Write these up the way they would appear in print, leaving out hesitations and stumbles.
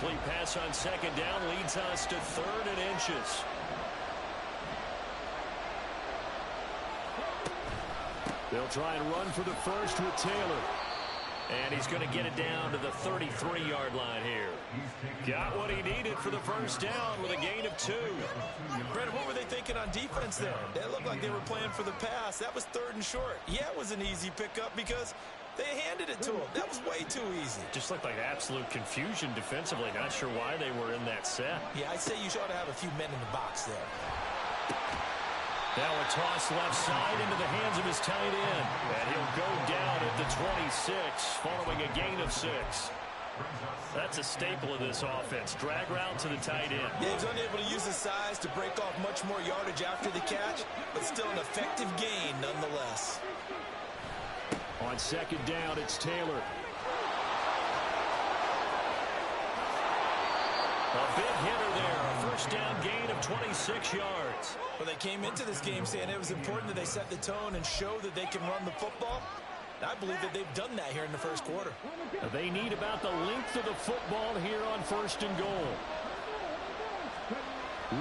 Incomplete pass on second down leads us to 3rd and inches. They'll try and run for the first with Taylor. And he's going to get it down to the 33-yard line here. Got what he needed for the first down with a gain of 2. Brandon, what were they thinking on defense there? They looked like they were playing for the pass. That was 3rd and short. Yeah, it was an easy pickup because they handed it to him. That was way too easy. Just looked like absolute confusion defensively. Not sure why they were in that set. Yeah, I'd say you should have a few men in the box there. Now a toss left side into the hands of his tight end. And he'll go down at the 26 following a gain of 6. That's a staple of this offense. Drag route to the tight end. Yeah, he's unable to use his size to break off much more yardage after the catch, but still an effective gain nonetheless. On second down, it's Taylor. A big hitter there. A first down gain of 26 yards. Well, they came into this game saying it was important that they set the tone and show that they can run the football. I believe that they've done that here in the first quarter. They need about the length of the football here on 1st and goal.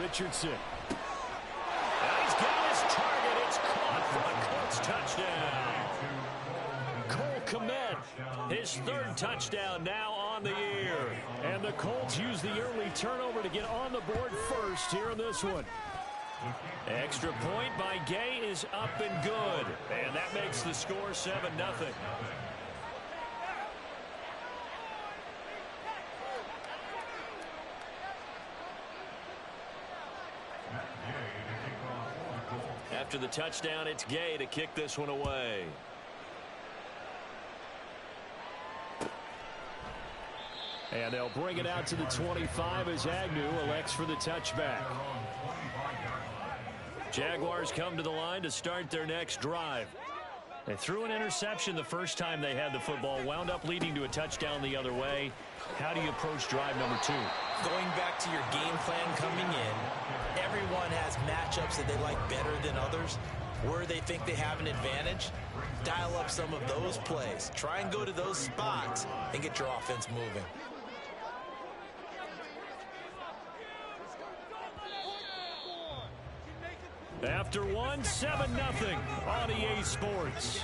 Richardson. And he's got his target. It's caught for a Colts touchdown. Cole Kmet, his 3rd touchdown now on the year. And the Colts use the early turnover to get on the board first here in this one. Extra point by Gay is up and good. And that makes the score 7-0. After the touchdown, it's Gay to kick this one away. And they'll bring it out to the 25 as Agnew elects for the touchback. Jaguars come to the line to start their next drive. They threw an interception the first time they had the football, wound up leading to a touchdown the other way. How do you approach drive number 2? Going back to your game plan coming in, everyone has matchups that they like better than others. Where they think they have an advantage, dial up some of those plays. Try and go to those spots and get your offense moving. After one, 7-0 on EA Sports.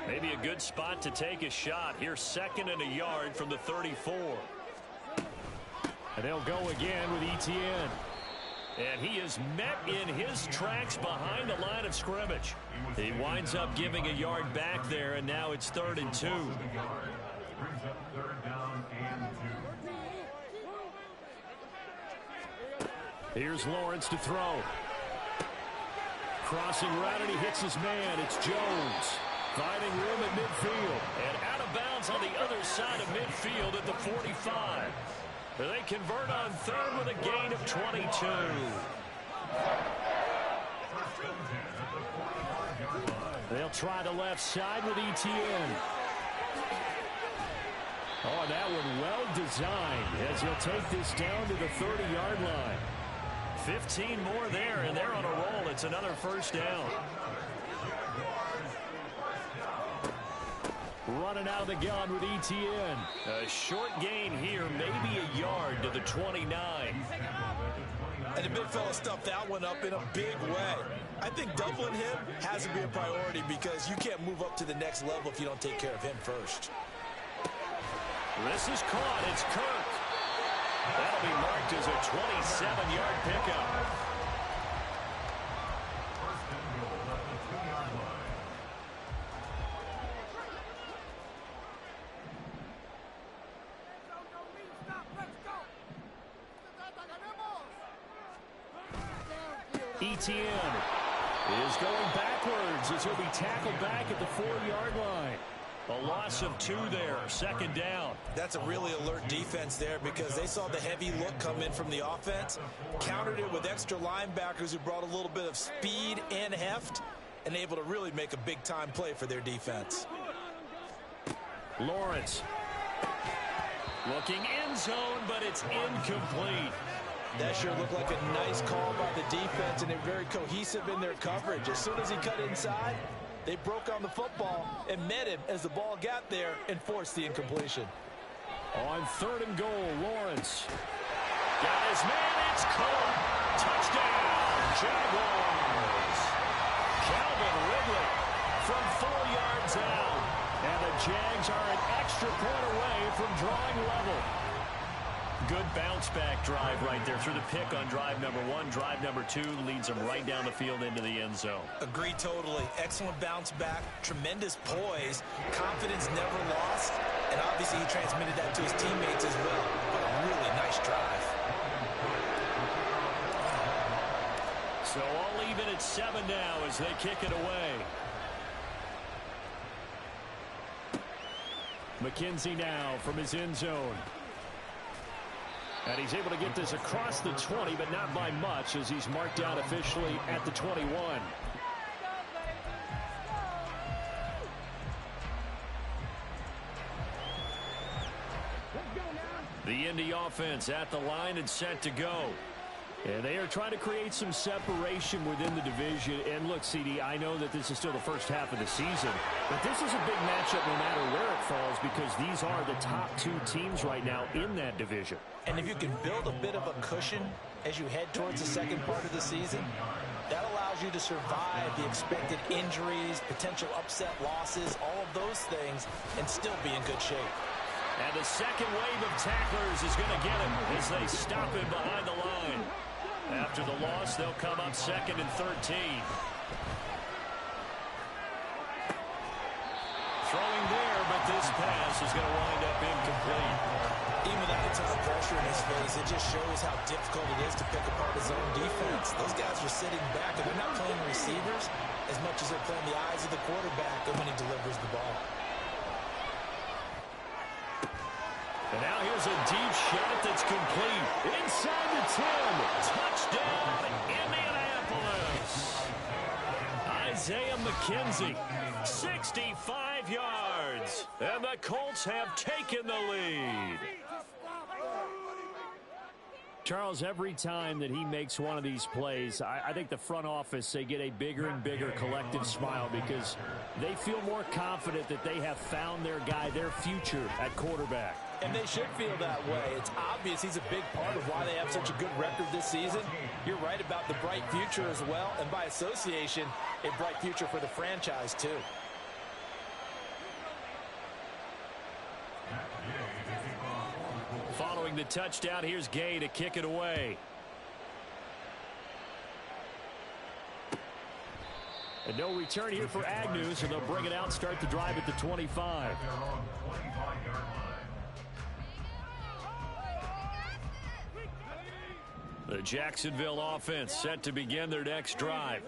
Maybe a good spot to take a shot. Here's 2nd and a yard from the 34. And they'll go again with Etienne. And he is met in his tracks behind the line of scrimmage. He winds up giving a yard back there, and now it's 3rd and 2. Here's Lawrence to throw. Crossing right, and he hits his man. It's Jones. Finding room at midfield. And out of bounds on the other side of midfield at the 45. They convert on 3rd with a gain of 22. They'll try the left side with Etienne. Oh, that one well designed as he'll take this down to the 30-yard line. 15 more there, and they're on a roll. It's another first down. Running out of the gun with Etienne. A short gain here, maybe a yard to the 29. And the big fella stuffed that one up in a big way. I think doubling him has to be a priority because you can't move up to the next level if you don't take care of him first. This is caught. It's Kirk. That'll be marked as a 27-yard pickup. Etienne is going backwards as he'll be tackled back at the 4-yard line. A loss of 2 there, 2nd down. That's a really alert defense there because they saw the heavy look come in from the offense, countered it with extra linebackers who brought a little bit of speed and heft, and able to really make a big-time play for their defense. Lawrence. Looking end zone, but it's incomplete. That sure looked like a nice call by the defense, and they're very cohesive in their coverage. As soon as he cut inside, they broke on the football and met him as the ball got there and forced the incompletion. On 3rd and goal, Lawrence. Got his man, it's caught. Touchdown, Jaguars. Calvin Ridley from 4 yards out. And the Jags are an extra point away from drawing level. Good bounce-back drive right there through the pick on drive number 1. Drive number 2 leads them right down the field into the end zone. Agree totally. Excellent bounce back. Tremendous poise. Confidence never lost. And obviously he transmitted that to his teammates as well. But a really nice drive. So all even at 7 now as they kick it away. McKenzie now from his end zone. And he's able to get this across the 20, but not by much, as he's marked out officially at the 21. The Indy offense at the line and set to go. And they are trying to create some separation within the division. And look, CD, I know that this is still the first half of the season, but this is a big matchup no matter where it falls, because these are the top 2 teams right now in that division. And if you can build a bit of a cushion as you head towards the second part of the season, that allows you to survive the expected injuries, potential upset losses, all of those things, and still be in good shape. And the second wave of tacklers is going to get him as they stop him behind the line. After the loss, they'll come up 2nd and 13. Throwing there, but this pass is going to wind up incomplete. Even without a ton of pressure in his face, it just shows how difficult it is to pick apart his own defense. Those guys are sitting back, and they're not playing receivers as much as they're playing the eyes of the quarterback when he delivers the ball. And now here's a deep shot that's complete. Inside the 10. Touchdown, Indianapolis. Isaiah McKenzie, 65 yards. And the Colts have taken the lead. Charles, every time that he makes one of these plays, I think the front office, they get a bigger and bigger collective smile, because they feel more confident that they have found their guy, their future at quarterback. And they should feel that way. It's obvious he's a big part of why they have such a good record this season. You're right about the bright future as well, and by association, a bright future for the franchise too. Following the touchdown, here's Gay to kick it away. And no return here for Agnew, so they'll bring it out, start the drive at the 25. The Jacksonville offense set to begin their next drive.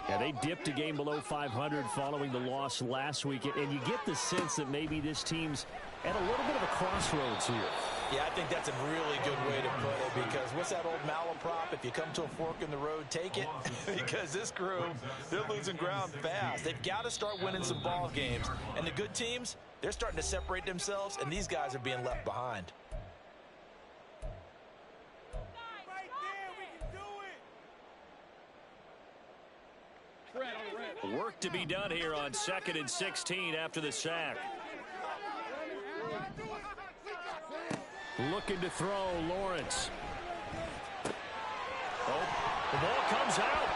Yeah, they dipped a game below 500 following the loss last week, and you get the sense that maybe this team's at a little bit of a crossroads here. Yeah, I think that's a really good way to put it, because what's that old malaprop? If you come to a fork in the road, take it. Because this crew, they're losing ground fast. They've got to start winning some ball games. And the good teams, they're starting to separate themselves, and these guys are being left behind. Work to be done here on 2nd and 16 after the sack. Looking to throw, Lawrence. Oh, the ball comes out.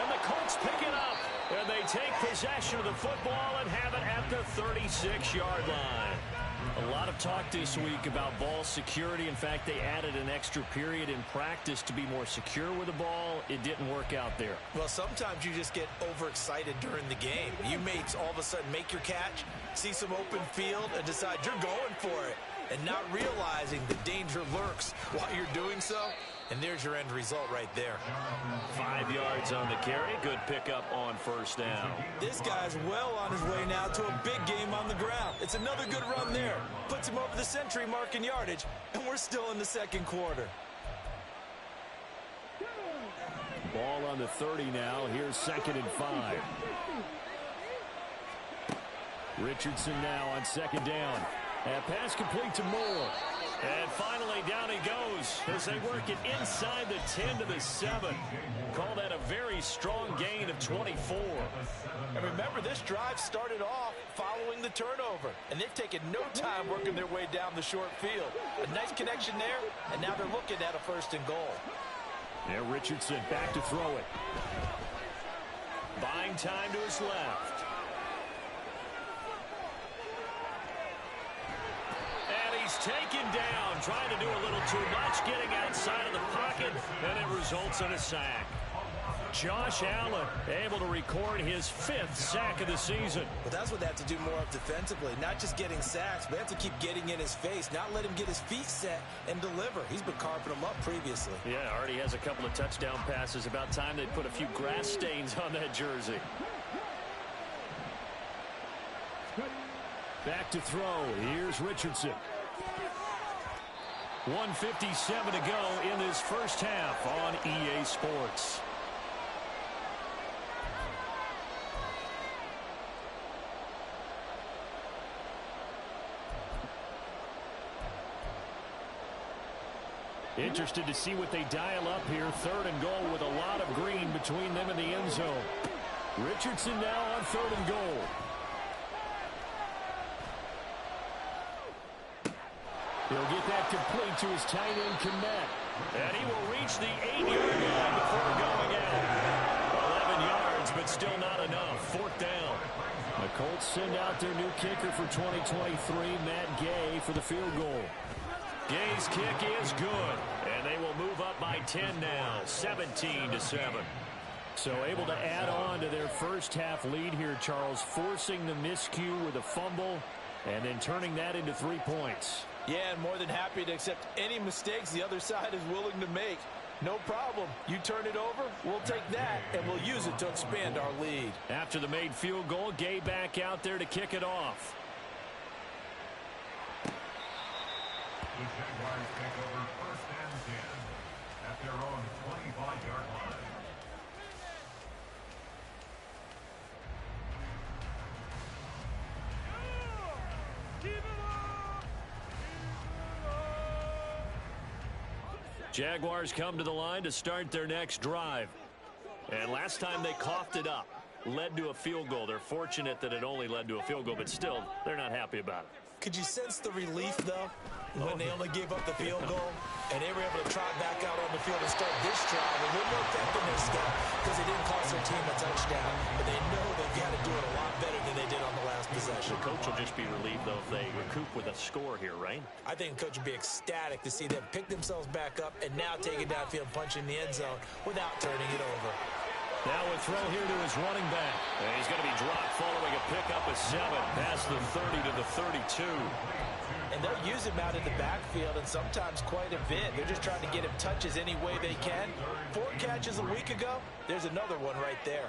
And the Colts pick it up. And they take possession of the football and have it at the 36-yard line. A lot of talk this week about ball security. In fact, they added an extra period in practice to be more secure with the ball. It didn't work out there. Well, sometimes you just get overexcited during the game. You may all of a sudden make your catch, see some open field, and decide you're going for it, and not realizing the danger lurks while you're doing so. And there's your end result right there. 5 yards on the carry. Good pickup on first down. This guy's well on his way now to a big game on the ground. It's another good run there. Puts him over the century mark in yardage, and we're still in the second quarter. Ball on the 30 now. Here's 2nd and 5. Richardson now on 2nd down. That pass complete to Moore. And finally, down he goes as they work it inside the 10 to the 7. Call that a very strong gain of 24. And remember, this drive started off following the turnover, and they've taken no time working their way down the short field. A nice connection there, and now they're looking at a 1st and goal. There, Richardson back to throw it. Buying time to his left. And he's taken down, trying to do a little too much, getting outside of the pocket, and it results in a sack. Josh Allen able to record his 5th sack of the season. But that's what they have to do more of defensively, not just getting sacks, but they have to keep getting in his face, not let him get his feet set and deliver. He's been carving them up previously. Yeah, already has a couple of touchdown passes. About time they put a few grass stains on that jersey. Back to throw. Here's Richardson. 1:57 to go in this first half on EA Sports. Interested to see what they dial up here. 3rd and goal with a lot of green between them and the end zone. Richardson now on 3rd and goal. He'll get that complete to his tight end, Komet. And he will reach the 8-yard line before going out. 11 yards, but still not enough. 4th down. The Colts send out their new kicker for 2023, Matt Gay, for the field goal. Gay's kick is good, and they will move up by 10 now, 17 to 7. So able to add on to their first half lead here, Charles, forcing the miscue with a fumble and then turning that into 3 points. Yeah, and more than happy to accept any mistakes the other side is willing to make. No problem. You turn it over, we'll take that, and we'll use it to expand our lead. After the made field goal, Gay back out there to kick it off. The Jaguars take over 1st and 10 at their own 25-yard line. Jaguars come to the line to start their next drive. And last time they coughed it up, led to a field goal. They're fortunate that it only led to a field goal, but still, they're not happy about it. Could you sense the relief, though, when they only gave up the field goal and they were able to trot back out on the field and start this drive a little more effectiveness because they didn't cost their team a touchdown, but they know they've got to do it a lot better than they did on the last possession. The coach will just be relieved, though, if they recoup with a score here, right? I think the coach would be ecstatic to see them pick themselves back up and now take it downfield and punch in the end zone without turning it over. Now a throw here to his running back. And he's going to be dropped following a pickup of 7 past the 30 to the 32. And they'll use him out in the backfield and sometimes quite a bit. They're just trying to get him touches any way they can. 4 catches a week ago. There's another one right there.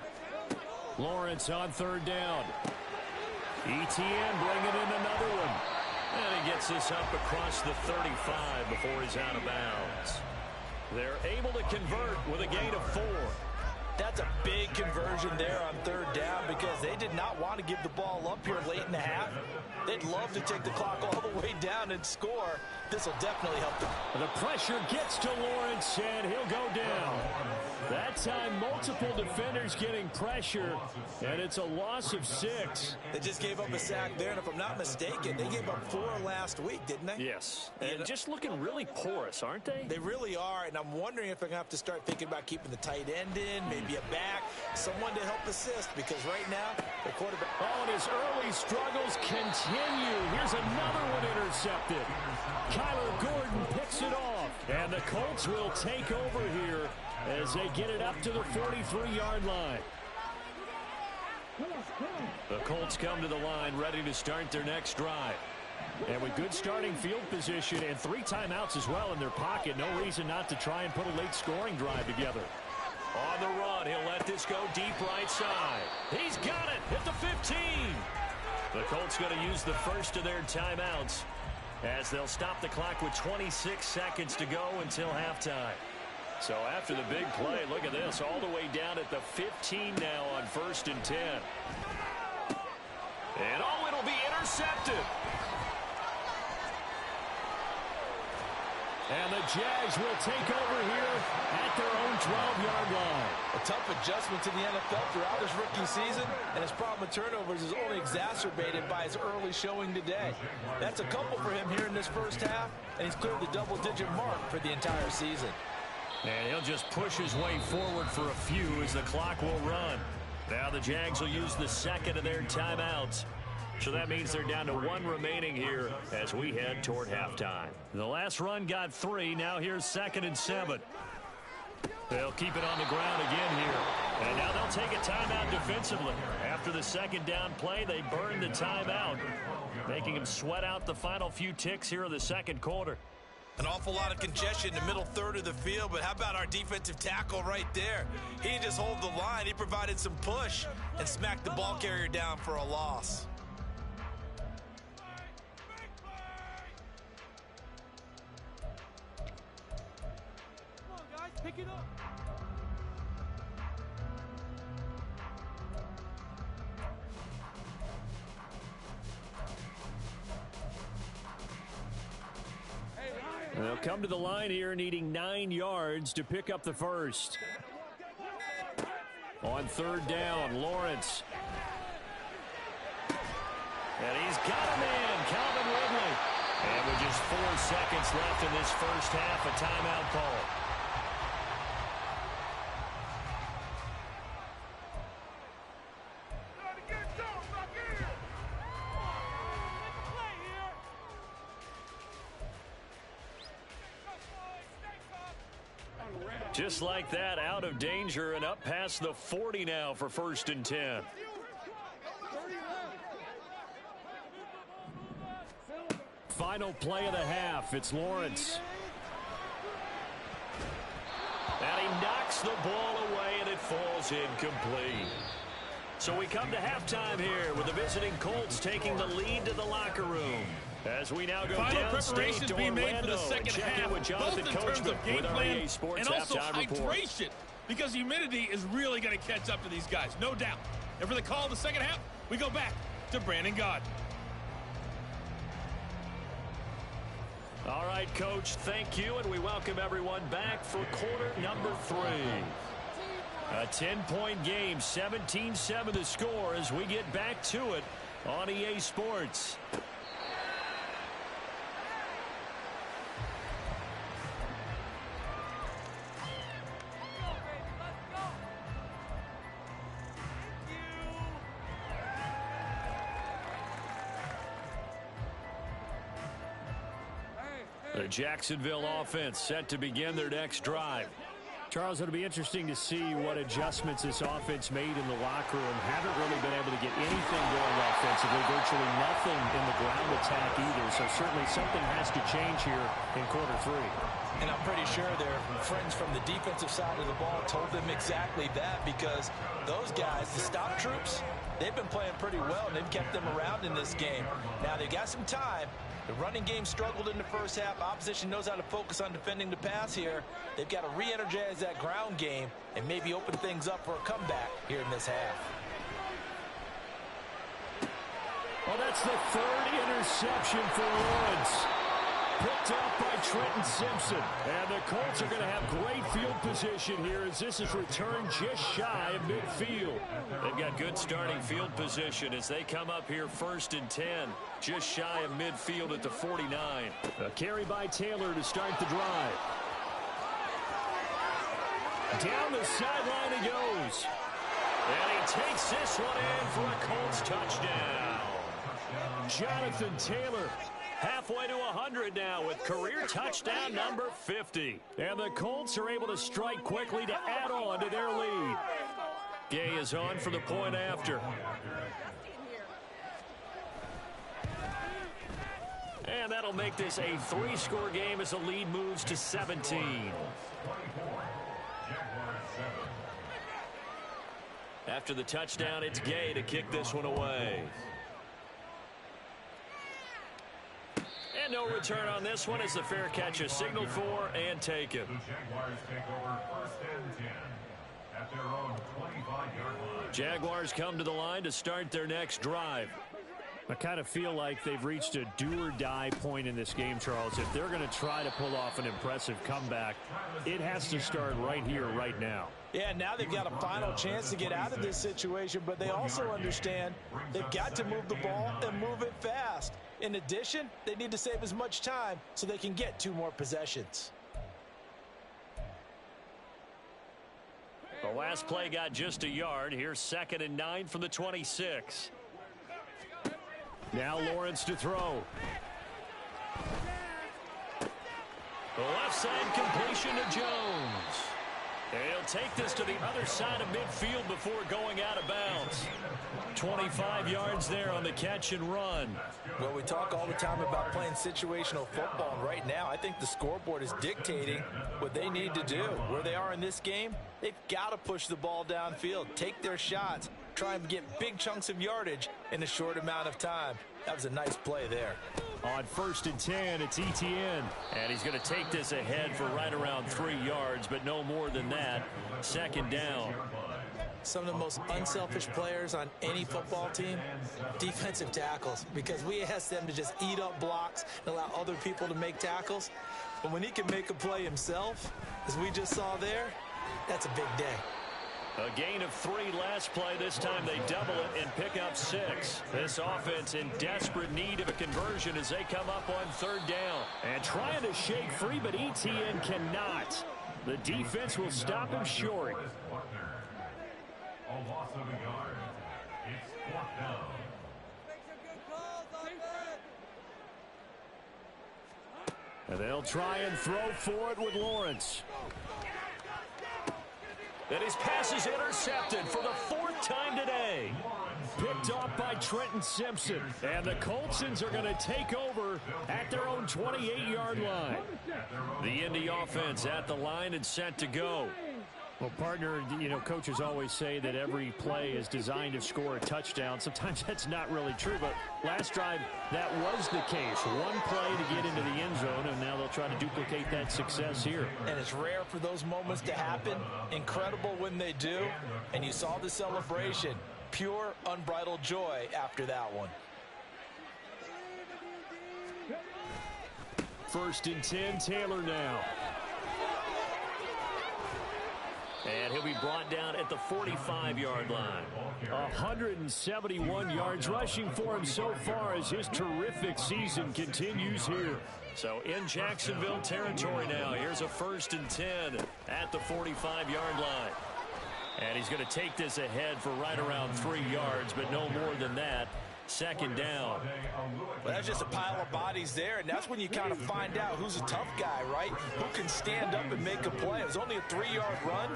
Lawrence on 3rd down. ETN bringing in another one. And he gets this up across the 35 before he's out of bounds. They're able to convert with a gain of 4. That's a big conversion there on 3rd down because they did not want to give the ball up here late in the half. They'd love to take the clock all the way down and score. This will definitely help them. The pressure gets to Lawrence, and he'll go down. That time, multiple defenders getting pressure, and it's a loss of 6. They just gave up a sack there, and if I'm not mistaken, they gave up 4 last week, didn't they? Yes, and just looking really porous, aren't they? They really are, and I'm wondering if they're going to have to start thinking about keeping the tight end in, maybe a back, someone to help assist, because right now, the quarterback... Oh, and his early struggles continue. Here's another one intercepted. Kyler Gordon picks it off, and the Colts will take over here as they get it up to the 43-yard line. The Colts come to the line ready to start their next drive. And with good starting field position and 3 timeouts as well in their pocket, no reason not to try and put a late scoring drive together. On the run, he'll let this go deep right side. He's got it at the 15. The Colts going to use the first of their timeouts as they'll stop the clock with 26 seconds to go until halftime. So after the big play, look at this, all the way down at the 15 now on 1st and 10. And oh, it'll be intercepted. And the Jags will take over here at their own 12-yard line. A tough adjustment to the NFL throughout his rookie season, and his problem with turnovers is only exacerbated by his early showing today. That's a couple for him here in this first half, and he's cleared the double-digit mark for the entire season. And he'll just push his way forward for a few as the clock will run. Now the Jags will use the second of their timeouts. So that means they're down to one remaining here as we head toward halftime. The last run got 3. Now here's 2nd and 7. They'll keep it on the ground again here. And now they'll take a timeout defensively. After the second down play, they burn the timeout, making them sweat out the final few ticks here in the second quarter. An awful lot of congestion in the middle third of the field, but how about our defensive tackle right there? He didn't just hold the line. He provided some push and smacked the ball carrier down for a loss. Pick it up. They'll come to the line here needing 9 yards to pick up the first. On 3rd down, Lawrence. And he's got a man, Calvin Ridley. And with just 4 seconds left in this first half, a timeout call. Just like that, out of danger and up past the 40 now for 1st and 10. Final play of the half. It's Lawrence. And he knocks the ball away, and it falls incomplete. So we come to halftime here with the visiting Colts taking the lead to the locker room. As we now go downstate to Orlando and check in with Jonathan Coachman with our EA Sports halftime report. Hydration, because humidity is really going to catch up to these guys, no doubt. And for the call of the second half, we go back to Brandon Gaudin. All right, Coach, thank you, and we welcome everyone back for quarter number 3. A 10-point game, 17-7 the score as we get back to it on EA Sports. The Jacksonville offense set to begin their next drive. Charles, it'll be interesting to see what adjustments this offense made in the locker room. Haven't really been able to get anything going offensively, virtually nothing in the ground attack either. So certainly something has to change here in quarter 3. And I'm pretty sure their friends from the defensive side of the ball told them exactly that, because those guys, the stop troops, they've been playing pretty well, and they've kept them around in this game. Now they've got some time. The running game struggled in the first half. Opposition knows how to focus on defending the pass here. They've got to re-energize that ground game and maybe open things up for a comeback here in this half. Well, that's the 3rd interception for Lawrence. Picked up by Trenton Simpson. And the Colts are going to have great field position here as this is returned just shy of midfield. They've got good starting field position as they come up here 1st and 10. Just shy of midfield at the 49. A carry by Taylor to start the drive. Down the sideline he goes. And he takes this one in for a Colts touchdown. Jonathan Taylor halfway to 100 now with career touchdown number 50. And the Colts are able to strike quickly to add on to their lead. Gay is on for the point after. And that'll make this a 3-score game as the lead moves to 17. After the touchdown, it's Gay to kick this one away. And no return on this one as the fair catch is signaled for and taken. The Jaguars take over 1st and 10 at their own 25-yard line. Jaguars come to the line to start their next drive. I kind of feel like they've reached a do-or-die point in this game, Charles. If they're going to try to pull off an impressive comeback, it has to start right here, right now. Yeah, now they've got a final chance to get out of this situation, but they also understand they've got to move the ball and move it fast. In addition, they need to save as much time so they can get 2 more possessions. The last play got just a yard. Here's 2nd and 9 from the 26. Now Lawrence to throw. The left side completion to Jones. He'll take this to the other side of midfield before going out of bounds. 25 yards there on the catch and run. Well, we talk all the time about playing situational football, and right now I think the scoreboard is dictating what they need to do. Where they are in this game, they've got to push the ball downfield, take their shots, try and get big chunks of yardage in a short amount of time. That was a nice play there. On 1st and 10, it's Etienne. And he's going to take this ahead for right around 3 yards, but no more than that. 2nd down. Some of the most unselfish players on any football team, defensive tackles, because we ask them to just eat up blocks and allow other people to make tackles. But when he can make a play himself, as we just saw there, that's a big day. A gain of 3 last play. This time they double it and pick up 6. This offense in desperate need of a conversion as they come up on 3rd down. And trying to shake free, but Etienne cannot. The defense will stop him short. A loss of a yard. It's 4th down. And they'll try and throw for it with Lawrence. And his pass is intercepted for the 4th time today. Picked off by Trenton Simpson. And the Coltsons are going to take over at their own 28-yard line. The Indy offense at the line and set to go. Well, partner, you know, coaches always say that every play is designed to score a touchdown. Sometimes that's not really true, but last drive, that was the case. One play to get into the end zone, and now they'll try to duplicate that success here. And it's rare for those moments to happen. Incredible when they do. And you saw the celebration. Pure, unbridled joy after that one. 1st and 10, Taylor now. And he'll be brought down at the 45-yard line. 171 yards rushing for him so far as his terrific season continues here. So in Jacksonville territory now. Here's a 1st and 10 at the 45-yard line. And he's going to take this ahead for right around 3 yards, but no more than that. 2nd down. Well, that's just a pile of bodies there, and that's when you kind of find out who's a tough guy, right? Who can stand up and make a play. It was only a 3-yard run,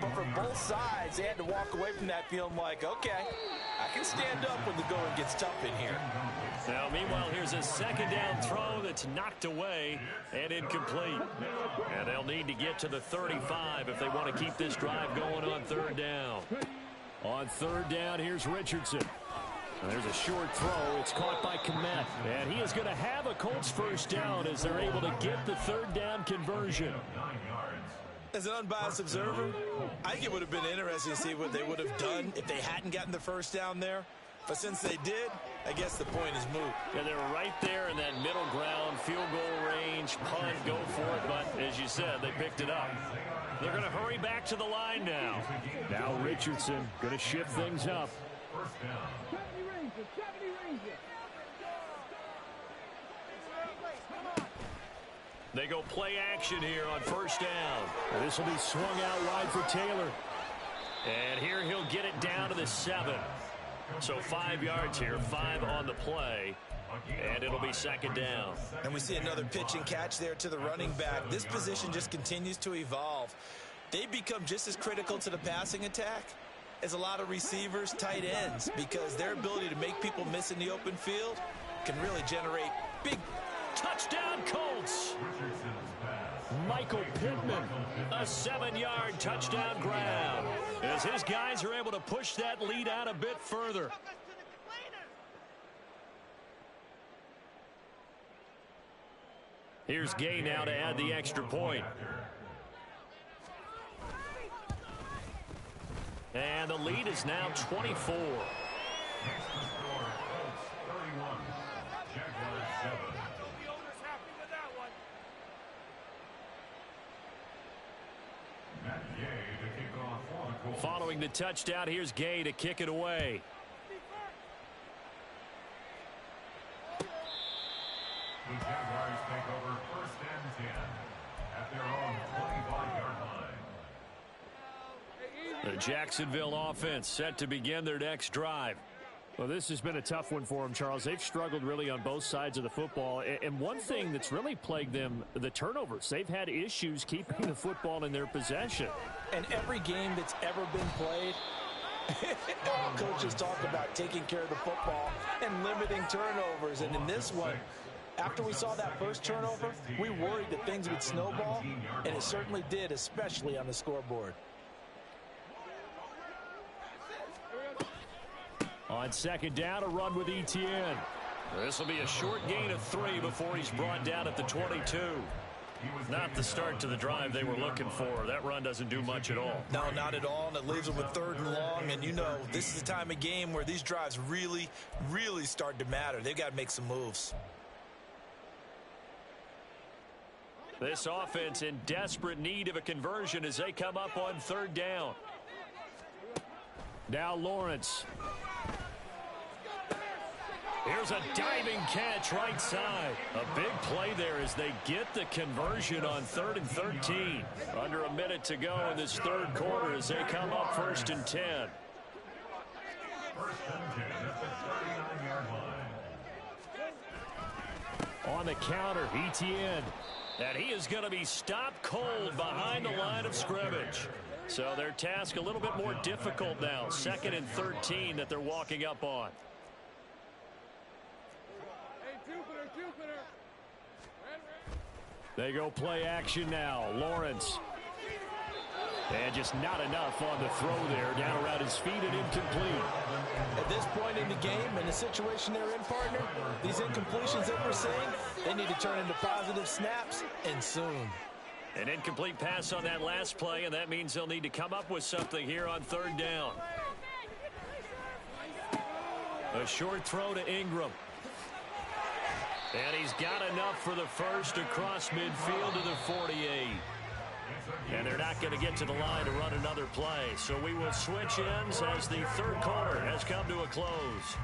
but for both sides, they had to walk away from that feeling like, okay, I can stand up when the going gets tough in here. Now, meanwhile, here's a 2nd down throw that's knocked away and incomplete. And they'll need to get to the 35 if they want to keep this drive going on 3rd down. On 3rd down, here's Richardson. And there's a short throw. It's caught by Komet. And he is going to have a Colts 1st down as they're able to get the 3rd down conversion. As an unbiased observer, I think it would have been interesting to see what they would have done if they hadn't gotten the 1st down there. But since they did, I guess the point is moot. Yeah, they were right there in that middle ground, field goal range, punt, go for it. But as you said, they picked it up. They're going to hurry back to the line now. Now Richardson going to shift things up. 1st down. They go play action here on 1st down. This will be swung out wide for Taylor. And here he'll get it down to the 7. So 5 yards here, 5 on the play. And it'll be 2nd down. And we see another pitch and catch there to the running back. This position just continues to evolve. They become just as critical to the passing attack as a lot of receivers, tight ends, because their ability to make people miss in the open field can really generate big touchdown Colts. Michael Pittman, a 7-yard touchdown grab as his guys are able to push that lead out a bit further. Here's Gay now to add the extra point. And the lead is now 24. Following the touchdown, here's Gay to kick it away. The Jaguars take over 1st and 10 at their own 25-yard line. The Jacksonville offense set to begin their next drive. Well, this has been a tough one for them, Charles. They've struggled really on both sides of the football. And one thing that's really plagued them, the turnovers. They've had issues keeping the football in their possession. And every game that's ever been played, all coaches talk about taking care of the football and limiting turnovers. And in this one, after we saw that first turnover, we worried that things would snowball, and it certainly did, especially on the scoreboard. On 2nd down, a run with Etienne. This will be a short gain of 3 before he's brought down at the 22. Not the start to the drive they were looking for. That run doesn't do much at all. No, not at all, and it leaves them with 3rd and long. And you know, this is the time of game where these drives really, really start to matter. They've got to make some moves. This offense in desperate need of a conversion as they come up on 3rd down. Now Lawrence. Here's a diving catch right side. A big play there as they get the conversion on 3rd and 13. Under a minute to go in this 3rd quarter as they come up 1st and 10. 1st and 10 at the 39-yard line. On the counter, Etienne. And he is going to be stopped cold behind the line of scrimmage. So their task a little bit more difficult now. 2nd and 13 that they're walking up on. They go play action now. Lawrence. And just not enough on the throw there. Down around his feet and incomplete. At this point in the game, in the situation they're in, partner, these incompletions that we're seeing, they need to turn into positive snaps, and soon. An incomplete pass on that last play, and that means they'll need to come up with something here on 3rd down. A short throw to Ingram. And he's got enough for the first across midfield to the 48. And they're not going to get to the line to run another play. So we will switch ends as the 3rd quarter has come to a close.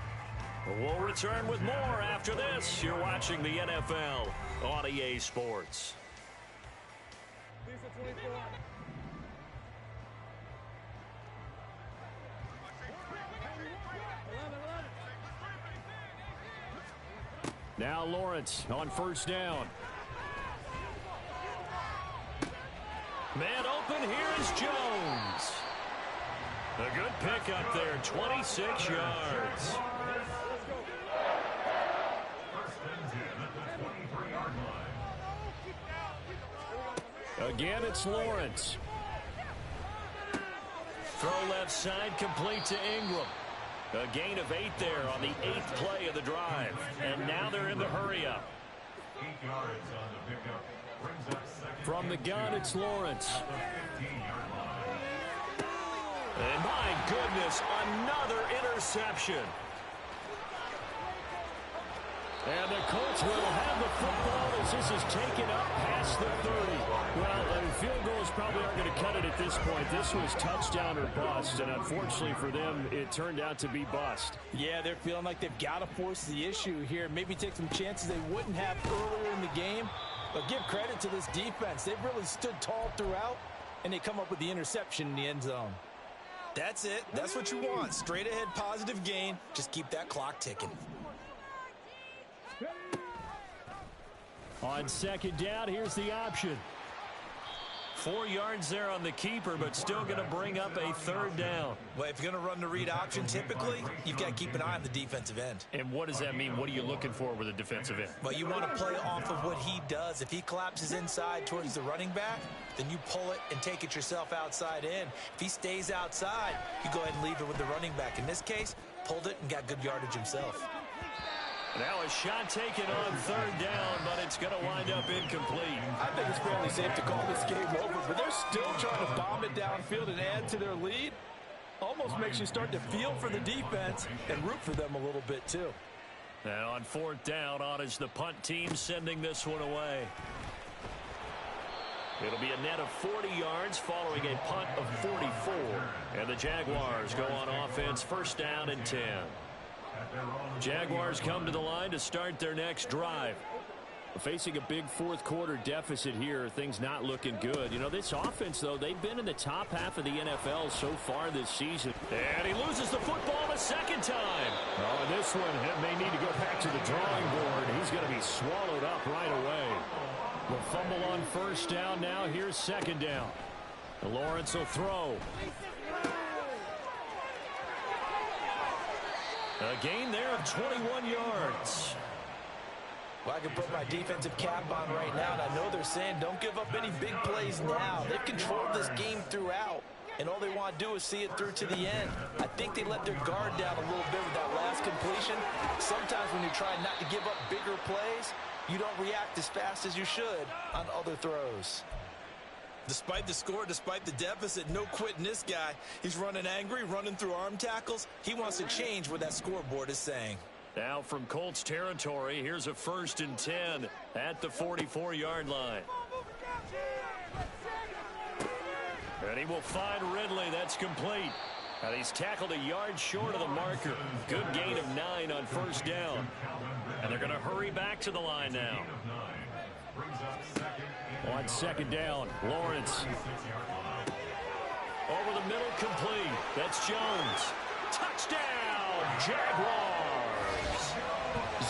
We'll return with more after this. You're watching the NFL on EA Sports. Now Lawrence on 1st down. Man open, here is Jones. A good pick up there, 26 yards. 1st and 10 at the 23-yard line. Again, it's Lawrence. Throw left side, complete to Ingram. A gain of 8 there on the 8th play of the drive. And now they're in the hurry-up. 8 yards on the pickup. Brings up 2nd. From the gun, it's Lawrence. At the 15-yard line. And my goodness, another interception. And the Colts will have the football as this is taken up past the 30. Well, field goals probably aren't going to cut it at this point. This was touchdown or bust, and unfortunately for them, it turned out to be bust. Yeah, they're feeling like they've got to force the issue here. Maybe take some chances they wouldn't have earlier in the game. But give credit to this defense. They've really stood tall throughout, and they come up with the interception in the end zone. That's it. That's what you want. Straight ahead positive gain. Just keep that clock ticking. On 2nd down, here's the option. 4 yards there on the keeper, but still going to bring up a 3rd down. Well, if you're going to run the read option, typically, you've got to keep an eye on the defensive end. And what does that mean? What are you looking for with a defensive end? Well, you want to play off of what he does. If he collapses inside towards the running back, then you pull it and take it yourself outside in. If he stays outside, you go ahead and leave it with the running back. In this case, pulled it and got good yardage himself. Now a shot taken on 3rd down, but it's going to wind up incomplete. I think it's fairly safe to call this game over, but they're still trying to bomb it downfield and add to their lead. Almost makes you start to feel for the defense and root for them a little bit too. And on 4th down, on is the punt team sending this one away. It'll be a net of 40 yards following a punt of 44. And the Jaguars go on offense, first down and 10. Jaguars come to the line to start their next drive. Facing a big fourth quarter deficit here, things not looking good. You know, this offense, though, they've been in the top half of the NFL so far this season. And he loses the football the second time. Oh, and this one may need to go back to the drawing board. He's going to be swallowed up right away. The fumble on first down now. Here's second down. Lawrence will throw. A gain there of 21 yards. Well, I can put my defensive cap on right now, and I know they're saying don't give up any big plays now. They've controlled this game throughout, and all they want to do is see it through to the end. I think they let their guard down a little bit with that last completion. Sometimes when you're trying not to give up bigger plays, you don't react as fast as you should on other throws. Despite the score, despite the deficit, no quitting this guy. He's running angry, running through arm tackles. He wants to change what that scoreboard is saying. Now from Colts territory, here's a first and 10 at the 44-yard line. And he will find Ridley. That's complete. And he's tackled a yard short of the marker. Good gain of 9 on first down. And they're going to hurry back to the line now. On second down, Lawrence. Over the middle, complete. That's Jones. Touchdown, Jaguars.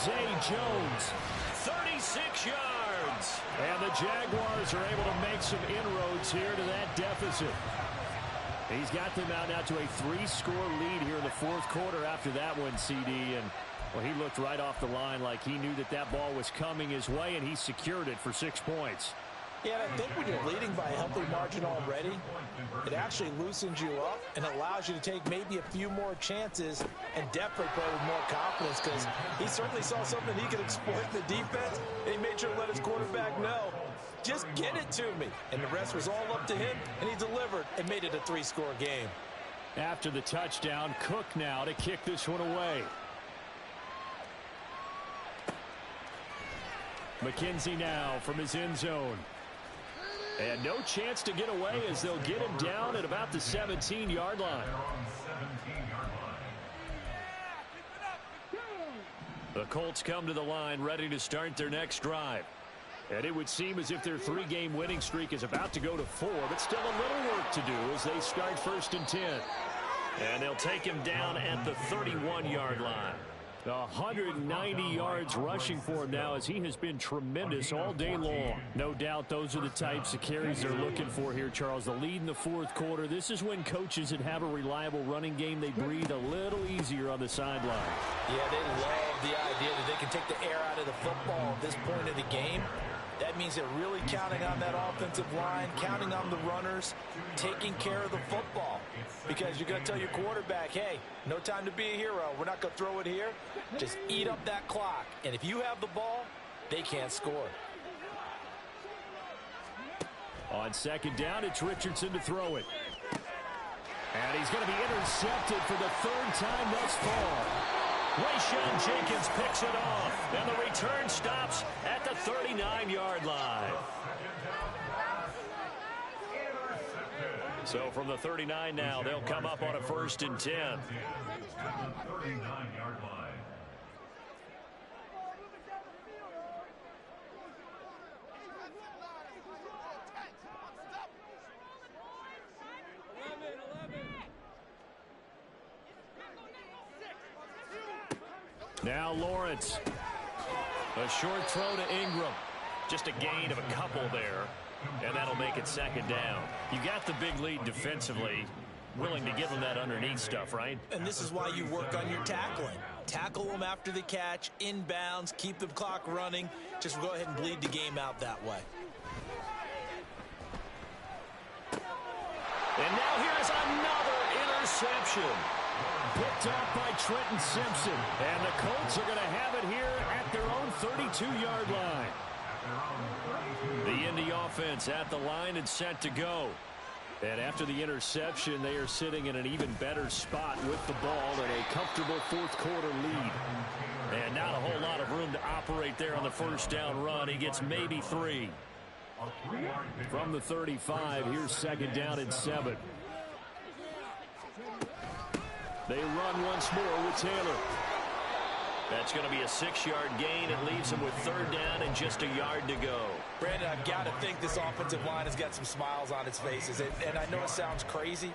Zay Jones. 36 yards. And the Jaguars are able to make some inroads here to that deficit. He's got them out now to a 3-score lead here in the fourth quarter after that one, CD. And, well, he looked right off the line like he knew that that ball was coming his way, and he secured it for 6 points. Yeah, and I think when you're leading by a healthy margin already, it actually loosens you up and allows you to take maybe a few more chances and definitely play with more confidence, because he certainly saw something he could exploit in the defense, and he made sure to let his quarterback know, just get it to me. And the rest was all up to him, and he delivered and made it a 3-score game. After the touchdown, Cook now to kick this one away. McKenzie now from his end zone. And no chance to get away as they'll get him down at about the 17-yard line. The Colts come to the line ready to start their next drive. And it would seem as if their 3-game winning streak is about to go to 4, but still a little work to do as they start first and 10. And they'll take him down at the 31-yard line. 190 yards rushing for him now as he has been tremendous all day long. No doubt those are the types of carries they're looking for here, Charles. The lead in the fourth quarter. This is when coaches that have a reliable running game, they breathe a little easier on the sideline. Yeah, they love the idea that they can take the air out of the football at this point of the game. That means they're really counting on that offensive line, counting on the runners, taking care of the football. Because you're going to tell your quarterback, hey, no time to be a hero. We're not going to throw it here. Just eat up that clock. And if you have the ball, they can't score. On second down, it's Richardson to throw it. And he's going to be intercepted for the 3rd time thus far. Rayshon Jenkins picks it off, and the return stops at the 39-yard line. So from the 39 now, they'll come up on a first and 10. 39-yard line. Now Lawrence. A short throw to Ingram. Just a gain of a couple there. And that'll make it second down. You got the big lead defensively. Willing to give them that underneath stuff, right? And this is why you work on your tackling. Tackle them after the catch, inbounds, keep the clock running. Just go ahead and bleed the game out that way. And now here's another interception. Picked off by Trenton Simpson. And the Colts are going to have it here at their own 32-yard line. The Indy offense at the line and set to go. And after the interception, they are sitting in an even better spot with the ball and a comfortable fourth quarter lead. And not a whole lot of room to operate there on the first down run. He gets maybe 3. A 3-yard pickup. From the 35, here's second down and 7. They run once more with Taylor. That's going to be a 6-yard gain. It leaves him with third down and just a yard to go. Brandon, I've got to think this offensive line has got some smiles on its faces. And I know it sounds crazy,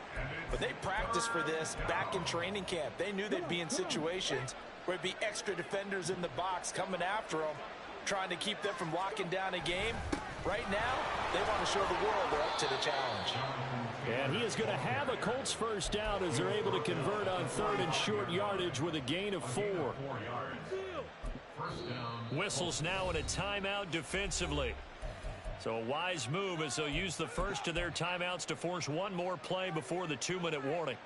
but they practiced for this back in training camp. They knew they'd be in situations where it'd be extra defenders in the box coming after them, trying to keep them from locking down a game. Right now, they want to show the world they're up to the challenge. And he is going to have a Colts first down as they're able to convert on third and short yardage with a gain of 4. Whistles now in a timeout defensively. So a wise move as they'll use the first of their timeouts to force one more play before the 2-minute warning.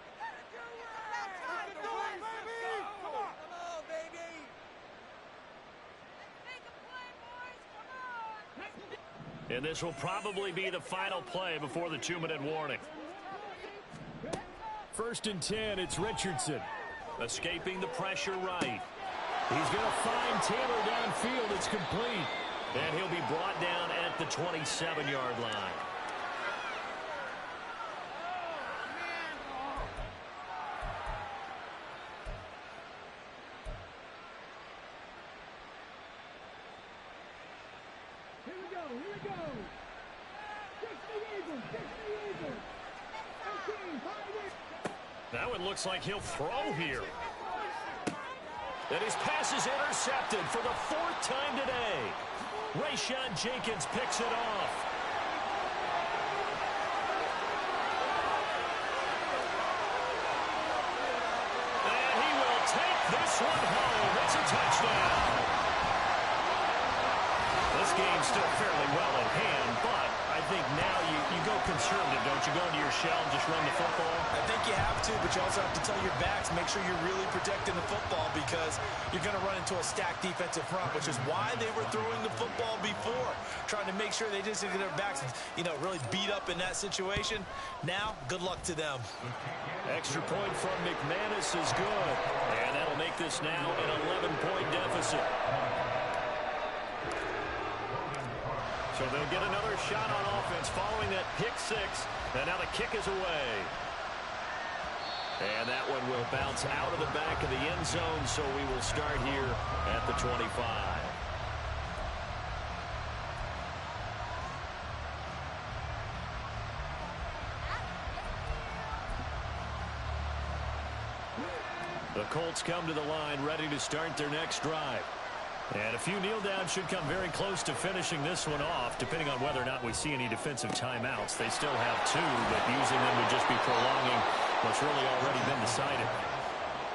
And this will probably be the final play before the 2-minute warning. First and 10, it's Richardson. Escaping the pressure right. He's going to find Taylor downfield. It's complete. And he'll be brought down at the 27-yard line. Now it looks like he'll throw here. And his pass is intercepted for the 4th time today. Rayshawn Jenkins picks it off. And he will take this one home. It's a touchdown. This game's still fairly well in hand, but I think now you go conservative, don't you? Go into your shell and just run the football. I think you have to, but you also have to tell your backs, make sure you're really protecting the football because you're going to run into a stacked defensive front, which is why they were throwing the football before, trying to make sure they just get their backs, really beat up in that situation. Now, good luck to them. Extra point from McManus is good. And that'll make this now an 11-point deficit. So they'll get another shot on offense following that pick 6. And now the kick is away. And that one will bounce out of the back of the end zone, so we will start here at the 25. The Colts come to the line ready to start their next drive. And a few kneel downs should come very close to finishing this one off, depending on whether or not we see any defensive timeouts. They still have 2, but using them would just be prolonging what's really already been decided.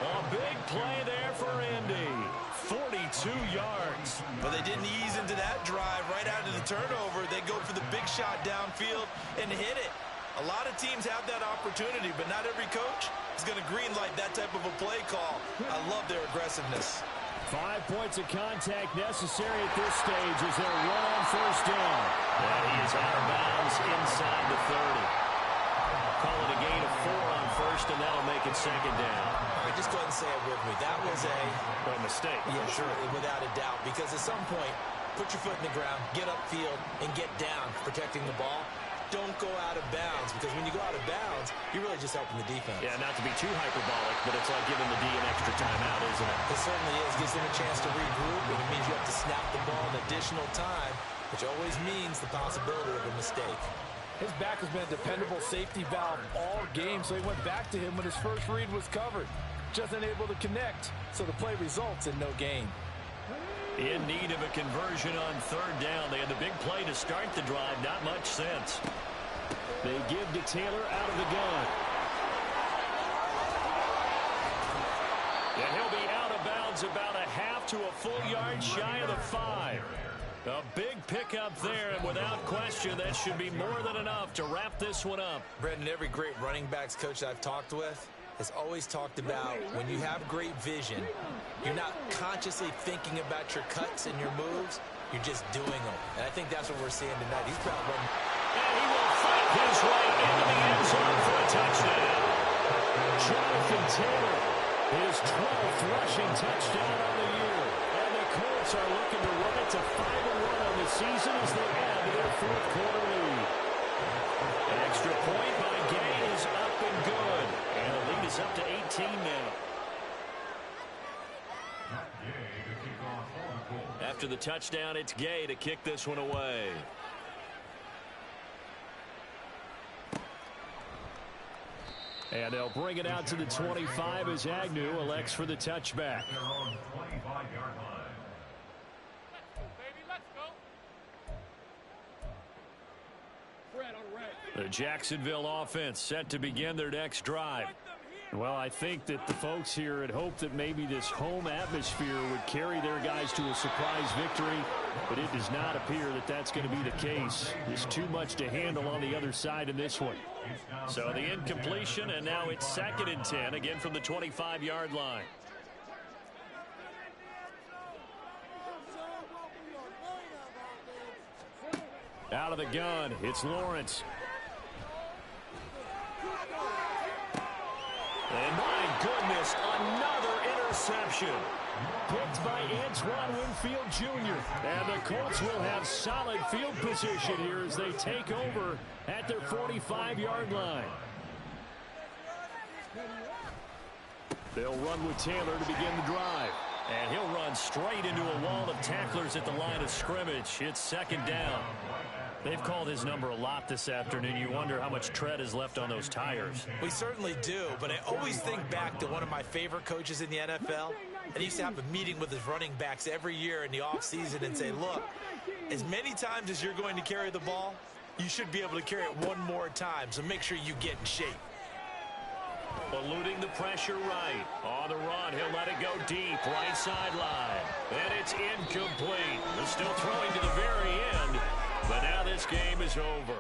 A big play there for Indy. 42 yards. But they didn't ease into that drive right out of the turnover. They go for the big shot downfield and hit it. A lot of teams have that opportunity, but not every coach is going to greenlight that type of a play call. I love their aggressiveness. 5 points of contact necessary at this stage as they're run on first down. And he is out of bounds inside the 30. Call it a gain of 4 on first, and that'll make it second down. All right, just go ahead and say it with me. That was a mistake. Yeah, sure, without a doubt. Because at some point, put your foot in the ground, get upfield, and get down protecting the ball. Don't go out of bounds, because when you go out of bounds, you're really just helping the defense. Yeah, not to be too hyperbolic, but it's like giving the D an extra timeout, isn't it? It certainly is. Gives them a chance to regroup, and it means you have to snap the ball an additional time, which always means the possibility of a mistake. His back has been a dependable safety valve all game, so he went back to him when his first read was covered. Just unable to connect, so the play results in no gain. In need of a conversion on third down. They had the big play to start the drive. Not much sense. They give to Taylor out of the gun. And he'll be out of bounds about a half to a full yard shy of the 5. A big pickup there, and without question, that should be more than enough to wrap this one up. Brendan, every great running backs coach I've talked with has always talked about when you have great vision, you're not consciously thinking about your cuts and your moves, you're just doing them. And I think that's what we're seeing tonight. He's proud running. And he will fight his way into the end zone for a touchdown. Jonathan Taylor, his 12th rushing touchdown on the year. And the Colts Colts are looking to run it to 5-1 on the season as they add to their fourth quarter lead. An extra point by Gay is up and good. And the lead is up to 18 now. After the touchdown, it's Gay to kick this one away. And they'll bring it out to the 25 as Agnew elects for the touchback. The Jacksonville offense set to begin their next drive. Well, I think that the folks here had hoped that maybe this home atmosphere would carry their guys to a surprise victory, but it does not appear that that's going to be the case. There's too much to handle on the other side in this one. So the incompletion, and now it's 2nd and 10, again from the 25-yard line. Out of the gun, it's Lawrence. And my goodness, another interception. Picked by Antoine Winfield Jr. And the Colts will have solid field position here as they take over at their 45-yard line. They'll run with Taylor to begin the drive. And he'll run straight into a wall of tacklers at the line of scrimmage. It's 2nd down. They've called his number a lot this afternoon. You wonder how much tread is left on those tires. We certainly do, but I always think back to one of my favorite coaches in the NFL. And he used to have a meeting with his running backs every year in the offseason and say, look, as many times as you're going to carry the ball, you should be able to carry it one more time, so make sure you get in shape. Eluding the pressure right. On the run, he'll let it go deep, right sideline. And it's incomplete. They're still throwing to the very end, but now this game is over.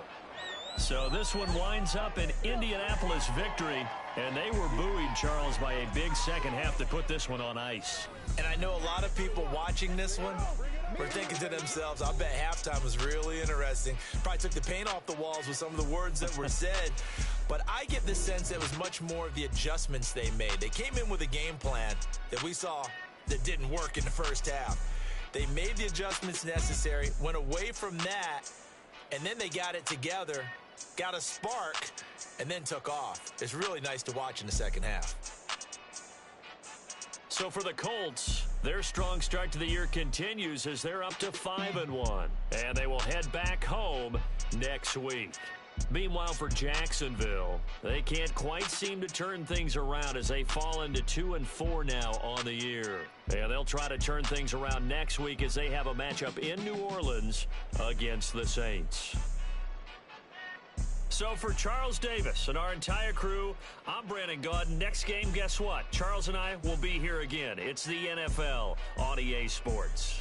So this one winds up an Indianapolis victory, and they were buoyed, Charles, by a big second half to put this one on ice. And I know a lot of people watching this one were thinking to themselves, I bet halftime was really interesting. Probably took the paint off the walls with some of the words that were said. But I get the sense it was much more of the adjustments they made. They came in with a game plan that we saw that didn't work in the first half. They made the adjustments necessary, went away from that, and then they got it together, got a spark, and then took off. It's really nice to watch in the second half. So for the Colts, their strong start to the year continues as they're up to 5-1. And they will head back home next week. Meanwhile, for Jacksonville, they can't quite seem to turn things around as they fall into 2-4 now on the year. And they'll try to turn things around next week as they have a matchup in New Orleans against the Saints. So for Charles Davis and our entire crew, I'm Brandon Gaudin. Next game, guess what? Charles and I will be here again. It's the NFL on EA Sports.